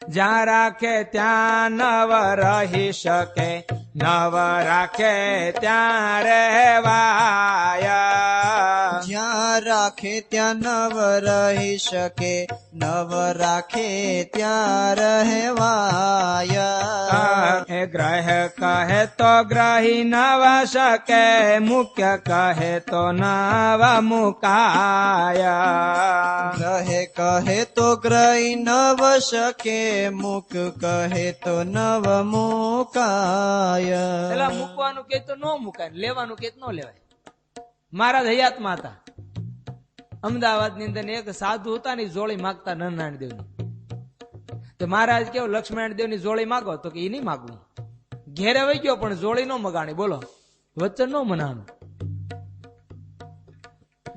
જ્યાં રાખે ત્યાં નવ રહી શકે, નવ રાખે ત્યાં રહેવાય. જ્યાં રાખે ત્યાં નવ રહી શકે, નવ રાખે ત્યાં રહેવાય. એ ગ્રહ કહે તો ગ્રહી નવ શકે, મુખ્ય કહે તો નવ મુકાય. ગ્રહે કહે તો ગ્રહી નવ શકે, મુક કહે તો નવ મુકાય. પેલા મૂકવાનું કે તો ન મુકાય, લેવાનું કે ન લેવાય. મહારાજ હયાતમાં હતા. અમદાવાદ ની અંદર એક સાધુ હતા ને જોડી માગતા નરનારાયણ દેવ ની. તો મહારાજ કેવું લક્ષ્મણ દેવ ની જોડી માગો તો કે એ નહીં માગવું. ઘેરે વહી ગયો પણ જોડી ન મગાણી. બોલો વચન ન મનાનું.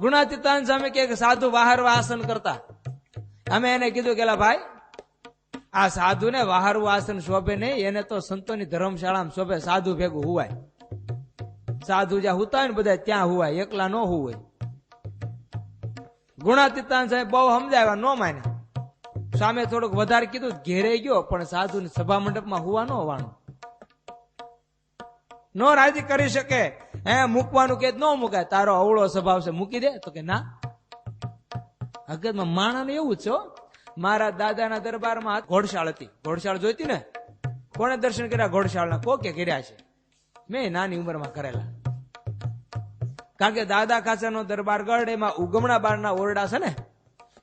ગુણાતીતાન સામે કે સાધુ વાહરવા આસન કરતા. અમે એને કીધું કે ભાઈ આ સાધુ ને વાહરવું આસન શોભે નહીં, એને તો સંતોની ધર્મશાળામાં શોભે. સાધુ ભેગું હુવાય. સાધુ જ્યાં હુતા હોય ને બધા ત્યાં હુવાય, એકલા ન હુવાય. ગુણાતીતાન સાહેબ બહુ સમજાવ્યા, ન માન્યા. સામે થોડુંક વધારે કીધું, ઘેરે ગયો પણ સાધુ ની સભા મંડપમાં હુવા ન હોવાનું. નો રાજી કરી શકે. હે મૂકવાનું કે ન મુકાય, તારો અવળો સ્વભાવ છે મૂકી દે. તો કે ના, હકીકતમાં માણાનું એવું જ છે. મારા દાદાના દરબારમાં ઘોડશાળ હતી. ઘોડશાળ જોઈતી ને, કોને દર્શન કર્યા ઘોડશાળના? કોકે કર્યા છે. મેં નાની ઉંમરમાં કરેલા. કારણ કે દાદા ખાચરનો દરબારગઢ એમાં ઉગમણા બારના ઓરડા છે ને,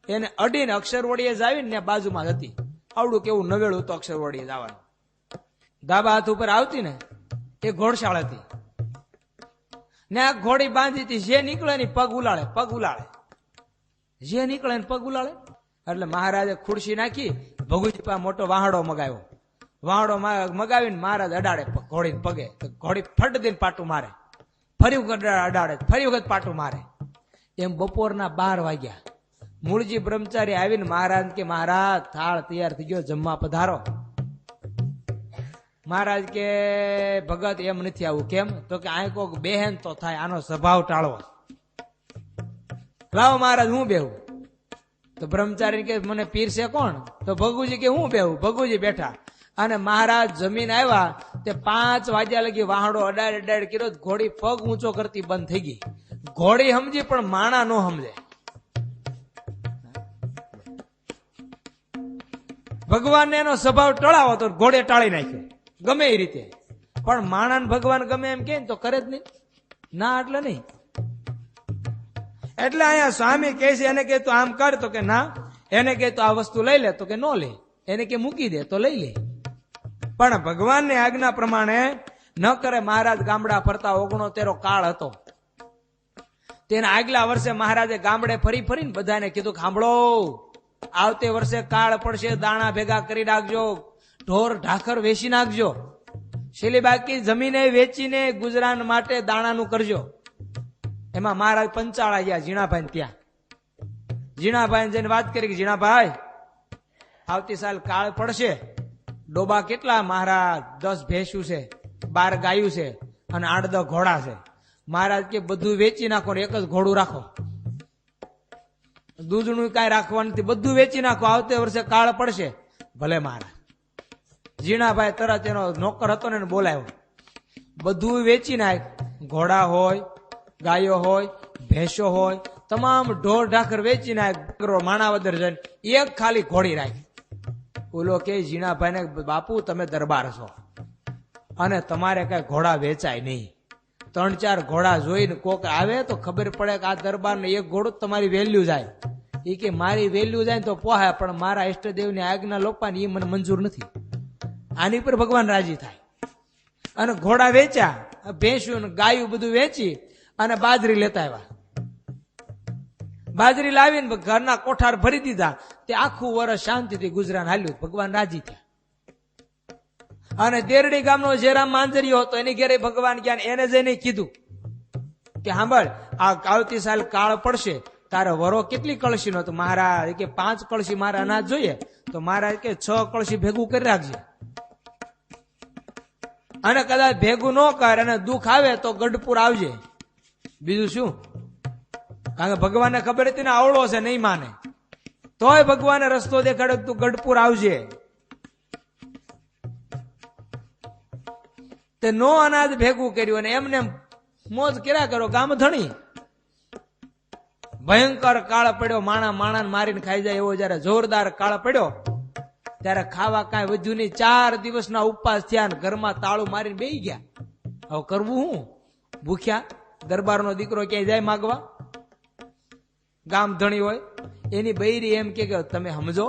એને અડીને અક્ષરવડીએ જ આવીને બાજુમાં જ હતી. આવડું કેવું નવેડું તો અક્ષરવડીએ જવાનું. ધાબા હાથ ઉપર આવતી ને એ ઘોડશાળ હતી ને. આ ઘોડી બાંધી હતી. જે નીકળે ને પગ ઉલાળે, પગ ઉલાળે. જે નીકળે ને પગ ઉલાળે. એટલે મહારાજે ખુરશી નાખી, ભગુજી પાસે મોટો વાહડો મગાવ્યો. વાહડો મગાવીને મહારાજ અડાડે ઘોડી પગે. ઘોડી ફટ દઈને પાટું મારે. ફરી વખત અડાડે, ફરી વખત પાટું મારે. એમ બપોરના 12 વાગ્યા. મૂળજી બ્રહ્મચારી આવીને મહારાજ કે મહારાજ થાળ તૈયાર થઈ ગયો, જમવા પધારો. મહારાજ કે ભગત એમ નથી આવું. કેમ? તો કે આ કોક બેહેન તો થાય, આનો સ્વભાવ ટાળવો. લાવો મહારાજ હું બેહું. તો બ્રહ્મચારી કે મને પીરસે કોણ? તો ભગુજી કે હું બેહું. ભગુજી બેઠા. અને મહારાજ જમીન આવ્યા તે 5 વાગ્યા લગી વાહડો અડાડ કર્યો. ઘોડી પગ ઊંચો કરતી બંધ થઈ ગઈ. ઘોડી સમજી પણ માણા નો સમજે. ભગવાનને એનો સ્વભાવ ટળાવો તો ઘોડે ટાળી નાખ્યો ગમે એ રીતે. પણ માણાને ભગવાન ગમે એમ કે તો કરે જ નહીં. ના એટલે નહીં. એટલે અહીંયા સ્વામી કહે છે, એને કે તું આમ કર તો કે ના, એને કે તું આ વસ્તુ લઈ લે તો કે નો લે, એને કે મૂકી દે તો લઈ લે. પણ ભગવાનની આજ્ઞા પ્રમાણે ન કરે. મહારાજ ગામડા ફરતા 69 કાળ હતો. તેના આગલા વર્ષે મહારાજે ગામડે ફરીને બધાને કીધું કે સાંભળો, આવતે વર્ષે કાળ પડશે, દાણા ભેગા કરી નાખજો, ઢોર ઢાખર વેચી નાખજો, છેલ્લી બાકી જમીને વેચીને ગુજરાન માટે દાણાનું કરજો. એમાં મહારાજ પંચાળા ગયા જીણાભાઈ ત્યાં. જીણાભાઈ જઈને વાત કરી કે જીણાભાઈ આવતી સાલ કાળ પડશે, ડોબા કેટલા મહારાજ? 10 ભેંસું છે, 12 ગાયું છે અને 8-10 ઘોડા છે. મહારાજ કે બધું વેચી નાખો ને એક જ ઘોડું રાખો, દૂધનું કઈ રાખવાનું નથી, બધું વેચી નાખો, આવતે વર્ષે કાળ પડશે. ભલે મહારાજ. જીણાભાઈ તરત એનો નોકર હતો ને બોલાયો, બધું વેચી નાખ, ઘોડા હોય, ગાયો હોય, ભેંસો હોય, તમામ ઢોર ઢાખર વેચી નાખ. માણાવદર જઈને એક ખાલી ઘોડી રાખી. ઓલો કે જીણાભાઈ ને બાપુ તમે દરબાર છો અને તમારે કઈ ઘોડા વેચાય નહીં. 3-4 ઘોડા જોઈને કોક આવે તો ખબર પડે કે આ દરબાર ને એક ઘોડું તમારી વેલ્યુ જાય. એ કે મારી વેલ્યુ જાય તો પોહાય, પણ મારા ઈષ્ટદેવ ની આજ્ઞા લોપાની એ મને મંજૂર નથી. આની પર ભગવાન રાજી થાય. અને ઘોડા વેચ્યા, ભેંસું ગાયું બધું વેચી અને બાજરી લેતા આવ્યા. બાજરી લાવીને ઘરના કોઠાર ભરી દીધા. તે આખું વર્ષ શાંતિથી ગુજરાન હાલ્યું. ભગવાન રાજી થયા. અને દેરડી ગામનો જેરામ માંજરીયો હતો, એની ઘેરે ભગવાન ગયા. એને જઈને કીધું કે સાંભળ, આ આવતી સાલ કાળ પડશે, તારે વરો કેટલી કળશી નો? તો મહારાજ કે 5 કળશી મારે અનાજ જોઈએ. તો મહારાજ કે 6 કળશી ભેગું કરી રાખજે. અને કદાચ ભેગું ન કર અને દુઃખ આવે તો ગઢપુર આવજે. બીજું શું? કારણ કે ભગવાનને ખબર હતી ને આવડો છે, નહીં માને. તોય ભગવાને રસ્તો દેખાડ્યો, તું ગઢપુર આવજે. તે નો અનાજ ભેગું કર્યું અને એમને મોજ કર્યા કરો ગામ ધણી. ભયંકર કાળ પડ્યો, માણાને મારીને ખાઈ જાય એવો જયારે જોરદાર કાળ પડ્યો ત્યારે ખાવા કાંઈ વધ્યું નહીં. 4 દિવસના ઉપવાસ થયા ને ઘરમાં તાળું મારીને બેસી ગયા. હવે કરવું હું? ભૂખ્યા. દરબારનો દીકરો ક્યાંય જાય માગવા? ગામ ધણી હોય એની બૈરી એમ કે તમે સમજો,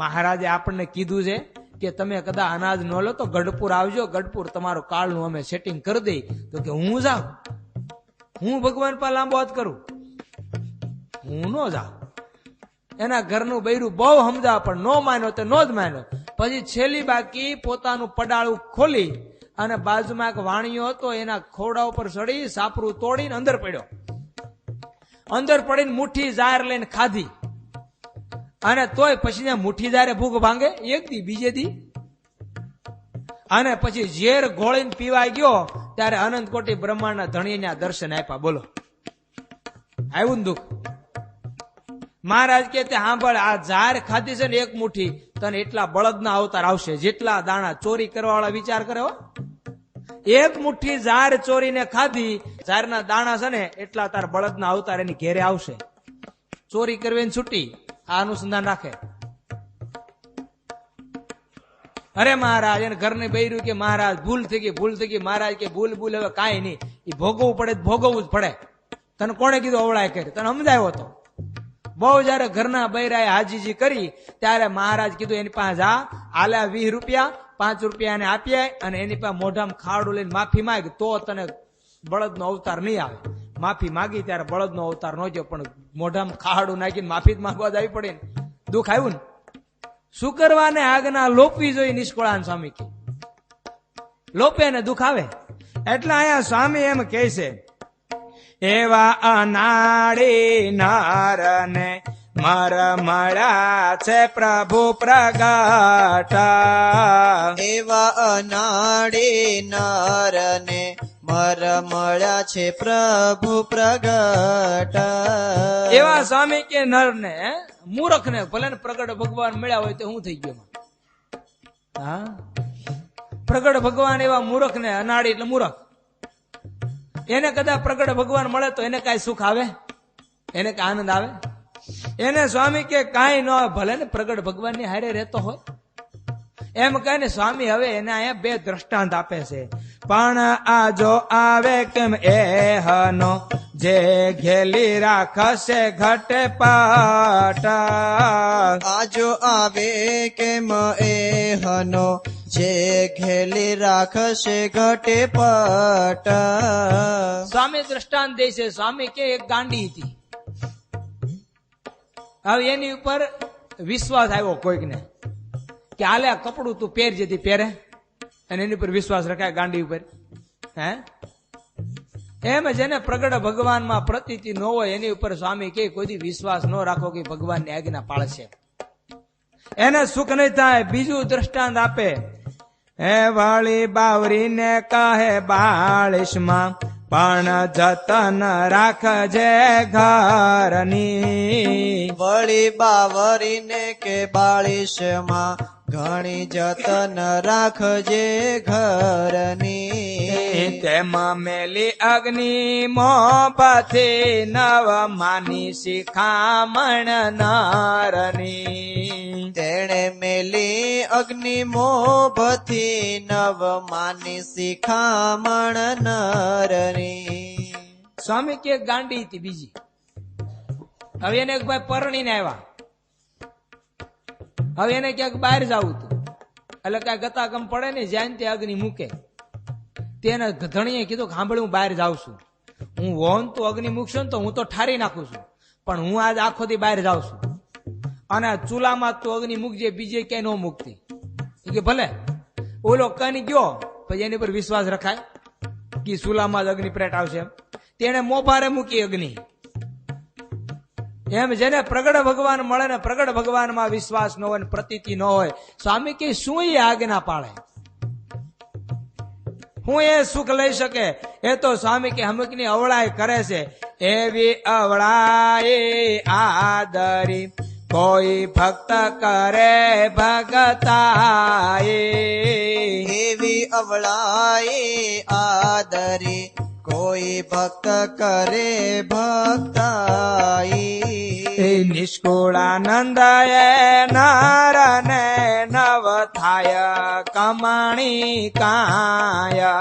મહારાજે આપણને કીધું છે કે તમે કદાચ અનાજ ન લો તો ગઢપુર આવજો, ગઢપુર તમારું કાળનું અમે સેટિંગ કરી દઈ. તો કે હું જાઉં? હું ભગવાન પર લાંબો હાથ કરું? હું ન જાઉં. એના ઘરનું બૈરું બહુ સમજાવ પણ નો માન્યો તો નો જ માન્યો. પછી છેલ્લી બાકી પોતાનું પડાળું ખોલી અને બાજુમાં એક વાણિયો હતો એના ખોડા ઉપર ચડી સાપરું તોડીને અંદર પડ્યો. અંદર પડીને મુઠ્ઠી જાર લઈને ખાધી અને તોય પછી મુઠ્ઠી જારે ભૂખ ભાંગે એક દી બીજે દી. અને પછી ઝેર ઘોળીને પીવાઈ ગયો ત્યારે અનંત કોટી બ્રહ્માંડના ધણીના દર્શન આપ્યા. બોલો, આવ્યું ને દુઃખ? મહારાજ કે સાંભળ, આ ઝાર ખાધી છે ને એક મુઠ્ઠી, તને એટલા બળદના અવતાર આવશે જેટલા દાણા ચોરી કરવા વાળા વિચાર કરે. એક મુઠ્ઠી ઝાર ચોરીને ખાધી, ઝારના દાણા છે ને એટલા તાર બળદના અવતાર એની ઘેરે આવશે. ચોરી કરવી છૂટી. આ અનુસંધાન રાખે. અરે મહારાજ, એને ઘરને બૈરું કે મહારાજ ભૂલ થઈ ગઈ. મહારાજ કે ભૂલ હવે કાંઈ નહીં, એ ભોગવવું પડે, ભોગવવું જ પડે. તને કોણે કીધું અવળાય કરી? તને સમજાયો હતો. બહુ જયારે ઘરના બૈરાએ હાજીજી કરી ત્યારે મહારાજ કીધું એની પાસે જા, આલ્યા 20 રૂપિયા, 5 રૂપિયા એને આપ્યા અને એની પાસે મોઢામાં ખાડું લઈને માફી માંગ તો તને બળદનો અવતાર નહીં આવે. માફી માગી ત્યારે બળદનો અવતાર ન ગયો પણ મોઢામાં ખાડું નાખીને માફી જ માંગવા જ આવી પડી ને. દુઃખ આવ્યું ને? શું કરવાને આજ્ઞા લોપવી જોઈએ. નિષ્કળાન સ્વામી કે લોપે ને દુઃખ આવે. એટલે અહીંયા સ્વામી એમ કહે છે, એવા અનાડી નારને મર મળ્યા છે પ્રભુ પ્રગટ. એવા અનાડી નરને મર મળ્યા છે પ્રભુ પ્રગટ. એવા સ્વામી કે નર ને મૂર્ખ ને ભલે ને પ્રગટ ભગવાન મળ્યા હોય તો હું થઈ ગયો? હા, પ્રગટ ભગવાન એવા મૂર્ખ ને, અનાડી એટલે મૂર્ખ, એને કદાચ પ્રગટ ભગવાન મળે તો એને કઈ સુખ આવે? એને કઈ આનંદ આવે? એને સ્વામી કે કાંઈ ન આવે, ભલે ને પ્રગટ ભગવાન ની હારે રહેતો હોય. એમ કહે ને સ્વામી હવે એને અહીંયા 2 દ્રષ્ટાંત આપે છે. પણ આ જો આવે કેમ એહનો જે ઘેલી રાખશે ઘટે પાટ. આજો આવે કેમ એહનો જે ઘેલી રાખશે ઘટે પટ. સ્વામી દ્રષ્ટાંત દે છે. સ્વામી કે એક ગાંડી હતી. હવે એની ઉપર વિશ્વાસ આવ્યો કોઈકને કે હાલે આ કપડું તું પહેર, જેથી પહેરે, અને એની ઉપર વિશ્વાસ રખાય ગાંડી ઉપર. હે એમ જેને પ્રગટ ભગવાનમાં પ્રતીતિ ન હોય એની ઉપર સ્વામી કે કોઈ વિશ્વાસ ન રાખો કે ભગવાનની આજ્ઞા પાળશે, એને સુખ નહીં થાય. બીજું દ્રષ્ટાંત આપે, હે વાળી બાવરીને કહે બાળીશમાં પણ જતન રાખજે ઘરની. વળી બાવરીને કે બાળીશમાં ઘણી જતન રાખજે ઘરની. તેમાં મેલી અગ્નિ મોહથી નવ માની શિખામણ નારની. તેણે મેલી અગ્નિ મોભથી નવ માની શિખામણ નરની. સ્વામી કે ગાંડી હતી બીજી. હવે એને એક ભાઈ પરણીને આવ્યા. હવે એને ક્યાંક બહાર જવું હતું એટલે કઈ ગતાગમ પડે ને, જ્યાં તે અગ્નિ મૂકે. તેને ધણીએ કીધું કે સાંભળ, હું બહાર જાઉં છું, હું હોન તું અગ્નિ મૂકશો ને તો હું તો ઠારી નાખું છું, પણ હું આજ આખો દી બહાર જાઉં છું અને ચૂલામાં તું અગ્નિ મૂકજે, બીજે ક્યાંય ન મૂકતી. કે ભલે. ઓલો કઈ ગયો, પછી એની પર વિશ્વાસ રખાય કે ચૂલામાં જ અગ્નિ પ્રેટ આવશે. તેને મોભારે મૂકી અગ્નિ. એમ જેને પ્રગટ ભગવાન મળે ને પ્રગટ ભગવાનમાં વિશ્વાસ ન હોય, પ્રતીતિ ન હોય, સ્વામી કે શું એ આજ્ઞા પાળે? હું એ સુખ લઈ શકે? એ તો સ્વામી કે અમુકની અવળાઈ કરે છે. એવી અવળાઈ આદરી કોઈ ભક્ત કરે ભગતાએ. એવી અવળાએ આદરી કોઈ ભક્ત કરે ભક્તાઈ નિષ્કુળાનંદ એ નર ને નવ થાય કમાણી કાય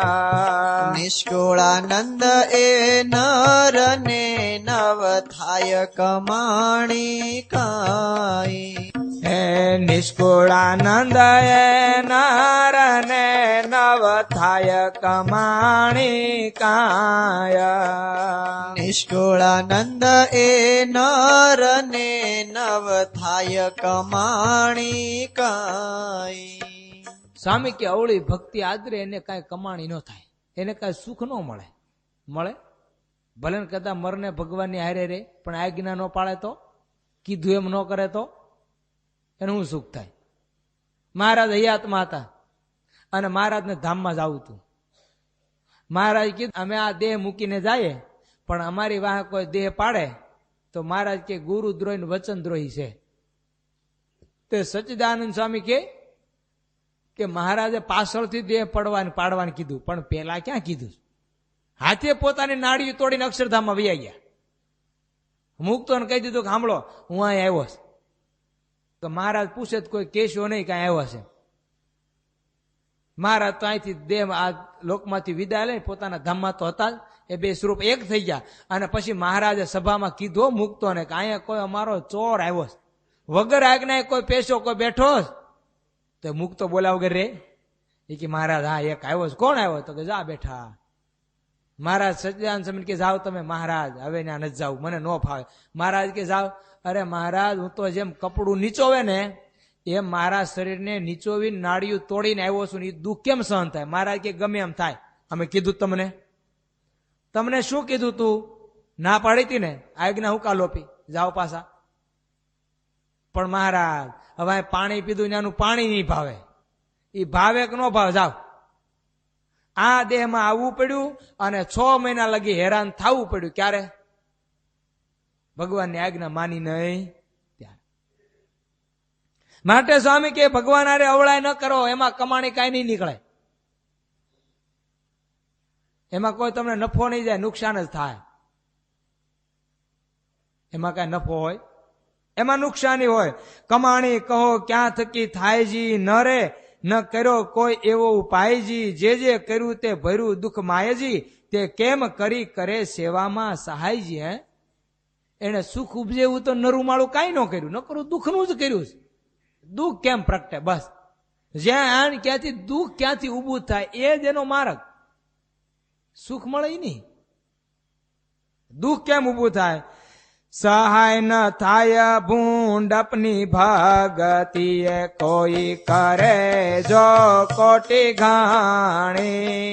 નિષ્કુળાનંદ એ નર ને નવ થાય કમાણી કાઈ હે નિષ્કુળાનંદ એ નર ને નવ થાય કમાણી કાય નિષ્કુળાનંદ એ નર ને નવ થાય કમાણી કાઈ સ્વામી કે અવળી ભક્તિ આદરે એને કઈ કમાણી ન થાય, એને કઈ સુખ ન મળે. મળે ભલે ને કદા મરને ભગવાનની હારે રે પણ આજ્ઞા ન પાળે તો, કીધું એમ ન કરે તો એનું શું સુખ થાય? મહારાજ હયાતમાં હતા અને મહારાજને ધામમાં જ આવું હતું. મહારાજ કીધું અમે આ દેહ મૂકીને જઈએ પણ અમારી વાહ કોઈ દેહ પાડે તો મહારાજ કે ગુરુ દ્રોહી વચન દ્રોહી છે. તે સચ્ચિદાનંદ સ્વામી કે મહારાજે પાછળથી દેહ પાડવાનું કીધું પણ પેલા ક્યાં કીધું? હાથે પોતાની નાડીઓ તોડીને અક્ષરધામમાં વૈયા ગયા. મુક્તો કહી દીધું કે સાંભળો હું અહીં આવ્યો છું. તો મહારાજ પૂછે તો કોઈ કેશો નહીં કઈ આવ્યો છે. મહારાજ તો અહીંથી દેહ આ લોકમાંથી વિદાય લઈ પોતાના ધામમાં તો હતા જ, એ બે સ્વરૂપ એક થઈ ગયા. અને પછી મહારાજે સભામાં કીધું મુક્તો ને કે અહીંયા કોઈ અમારો ચોર આવ્યો છે, વગર આજ્ઞાએ કોઈ પેશો કોઈ બેઠો તો મુક્તો બોલા વગર રે? એ કે મહારાજ હા એક આવ્યો છે. કોણ આવ્યો? તો કે જા બેઠા. મહારાજ સચ્ચિદાનંદ સ્વામી કે જાઓ તમે. મહારાજ હવે ત્યાં નથી જાવ, મને ન ફાવે. મહારાજ કે જાઓ. અરે મહારાજ હું તો જેમ કપડું નીચોવે ને એમ મારા શરીરને નીચોવી નાળિયું તોડીને આવ્યો છું ને એ દુઃખ કેમ સહન થાય? મહારાજ કે ગમે એમ થાય. અમે કીધું તમને શું કીધું? તું ના પાડી હતી ને, આજ્ઞા હું કાલ લોપી જાઓ પાછા. પણ મહારાજ હવે પાણી પીધું ત્યાંનું પાણી નહીં ભાવે, એ ભાવે કે ન ભાવે? જાઓ. આ દેહમાં આવવું પડ્યું અને 6 મહિના લગી હેરાન થવું પડ્યું. ક્યારે? ભગવાનની આજ્ઞા માની નહીં ત્યારે. માટે સ્વામી કે ભગવાન આરે અવળાય ન કરો, એમાં કમાણી કાંઈ નહીં નીકળે. એમાં કોઈ તમને નફો નહીં જાય, નુકસાન જ થાય. એમાં કઈ નફો હોય? એમાં નુકસાની હોય. કમાણી કહો ક્યાં થકી થાયજી, ન રે ન કર્યો કોઈ એવો ઉપાયજી, જે કર્યું તે ભર્યું દુઃખ માયજી, તે કેમ કરી કરે સેવામાં સહાયજી. હે એને સુખ ઉપજેવું તો નરું માળું કાંઈ ન કર્યું, ન કરું દુઃખનું જ કર્યું છે. દુઃખ કેમ પ્રગટે? બસ જ્યાં ક્યાંથી દુઃખ ક્યાંથી ઊભું થાય એ જ એનો માર્ગ. સુખ મળે નહીં. દુઃખ કેમ ઊભું થાય? સહાય ન થાય ભૂંડપની ભગતીએ, કોઈ કરે જો કોટી ઘાણી.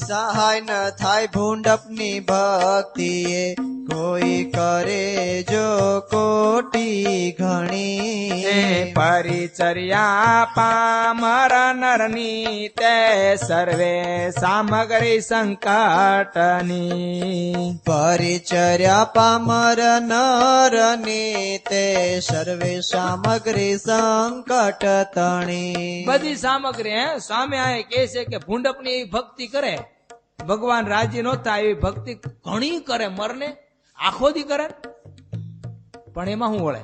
સહાય ન થાય ભૂંડપની ભક્તિએ, કોઈ કરે જો કોટી ઘણી. પરિચર્યા પામર નરની તે સર્વે સામગ્રી સંકટની. પરિચર્યા પામર નરની તે સર્વે સામગ્રી સંકટ તણી. બધી સામગ્રી સ્વામી આ કહે છે કે ભૂંડપની ભક્તિ કરે ભગવાન રાજી ન થાય એવી ભક્તિ ઘણી કરે, મરને આખો દી કરે પણ એમાં શું વળે?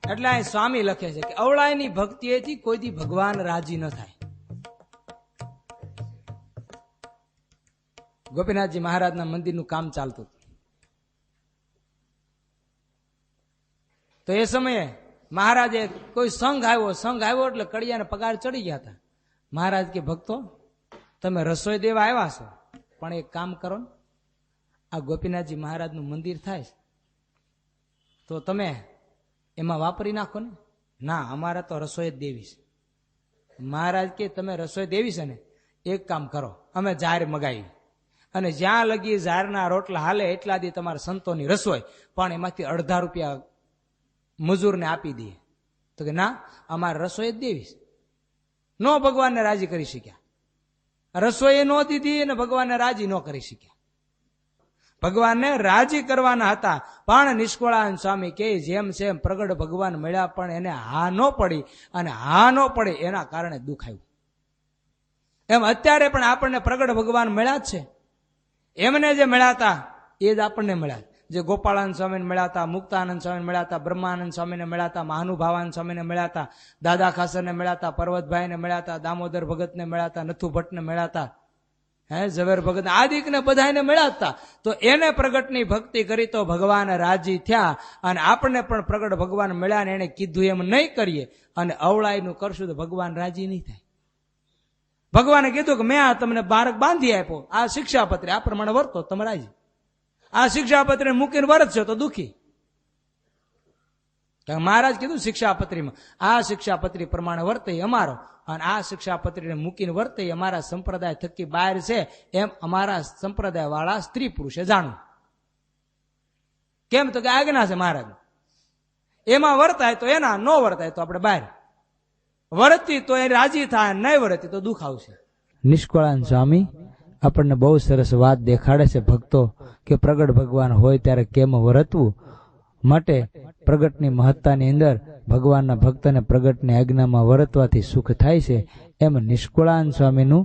એટલે આ સ્વામી લખે છે કે અવળાયની ભક્તિએથી કોઈ દી ભગવાન રાજી ન થાય. ગોપીનાથજી મહારાજના મંદિરનું કામ ચાલતું તો એ સમયે મહારાજે કોઈ સંઘ આવ્યો એટલે કડિયાને પગાર ચડી ગયા હતા. મહારાજ કે ભક્તો તમે રસોઈ દેવા આવ્યા છો પણ એક કામ કરો ને, આ ગોપીનાથજી મહારાજનું મંદિર થાય તો તમે એમાં વાપરી નાખો ને. ના અમારે તો રસોઈ જ દેવી છે. મહારાજ કે તમે રસોઈ દેવી છે ને, એક કામ કરો, અમે જાહેર મગાવી અને જ્યાં લગી ઝારના રોટલા હાલે એટલા દી તમારા સંતોની રસોઈ, પણ એમાંથી અડધા રૂપિયા મજૂરને આપી દઈએ. તો કે ના અમારે રસોઈ જ દેવી છે. નો ભગવાનને રાજી કરી શક્યા, રસોઈ ન દીધી અને ભગવાનને રાજી ન કરી શક્યા. ભગવાનને રાજી કરવાના હતા. પણ નિષ્કુળાનંદ સ્વામી કે જેમ સેમ પ્રગટ ભગવાન મળ્યા પણ એને હા ન પડી, અને હા ન પડી એના કારણે દુઃખ આવ્યું. એમ અત્યારે પણ આપણને પ્રગટ ભગવાન મળ્યા જ છે. એમને જે મળ્યા હતા એ જ આપણને મળ્યા. જે ગોપાળાનંદ સ્વામીને મળ્યા હતા, મુક્તાનંદ સ્વામીને મળ્યા હતા, બ્રહ્માનંદ સ્વામીને મળ્યા હતા, મહાનુભાવાનંદ સ્વામીને મળ્યા હતા, દાદા ખાસરને મળ્યા હતા, પર્વતભાઈને મળ્યા હતા, દામોદર ભગતને મળ્યા હતા, નથુ ભટ્ટને મળ્યા હતા, ઝવેર ભગત આદિકને બધાને મળ્યા હતા. તો એને પ્રગટની ભક્તિ કરી તો ભગવાન રાજી થયા. અને આપણને પણ પ્રગટ ભગવાન મળ્યા ને એને કીધું એમ નહીં કરીએ અને અવળાઈનું કરશું તો ભગવાન રાજી નહીં થાય. ભગવાને કીધું કે મેં આ તમને બાળક બાંધી આપ્યો, આ શિક્ષાપત્રી, આ પ્રમાણે વર્તો તમે રાજી. આ શિક્ષાપત્રી મૂકીને વર્તશો તો દુઃખી. મહારાજ કીધું શિક્ષાપત્રીમાં આ શિક્ષાપત્રી પ્રમાણે વર્તે અમારો, અને આ શિક્ષાપત્રીને મૂકીને વર્તે અમારા સંપ્રદાય થકી બહાર છે એમ અમારા સંપ્રદાય વાળા સ્ત્રી પુરુષે જાણવું. કેમ તો કે આજ્ઞા છે મહારાજ, એમાં વર્તાય તો એના, ન વર્તાય તો આપણે બહાર. વર્તી તો એ રાજી થાય, નહીં વર્તી તો દુઃખ આવશે. નિષ્કુળાનંદ સ્વામી આપણને બહુ સરસ વાત દેખાડે છે ભક્તો, કે પ્રગટ ભગવાન હોય ત્યારે કેમ વર્તવું. માટે પ્રગટની મહત્તાની અંદર ભગવાનના ભક્તને પ્રગટની આજ્ઞામાં વર્તવાથી સુખ થાય છે એમ નિષ્કુળાનંદ સ્વામીનું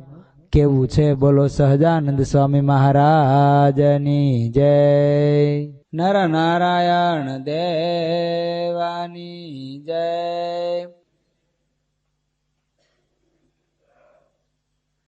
કેવું છે. બોલો સહજાનંદ સ્વામી મહારાજની જય. નર નારાયણ દેવાની જય.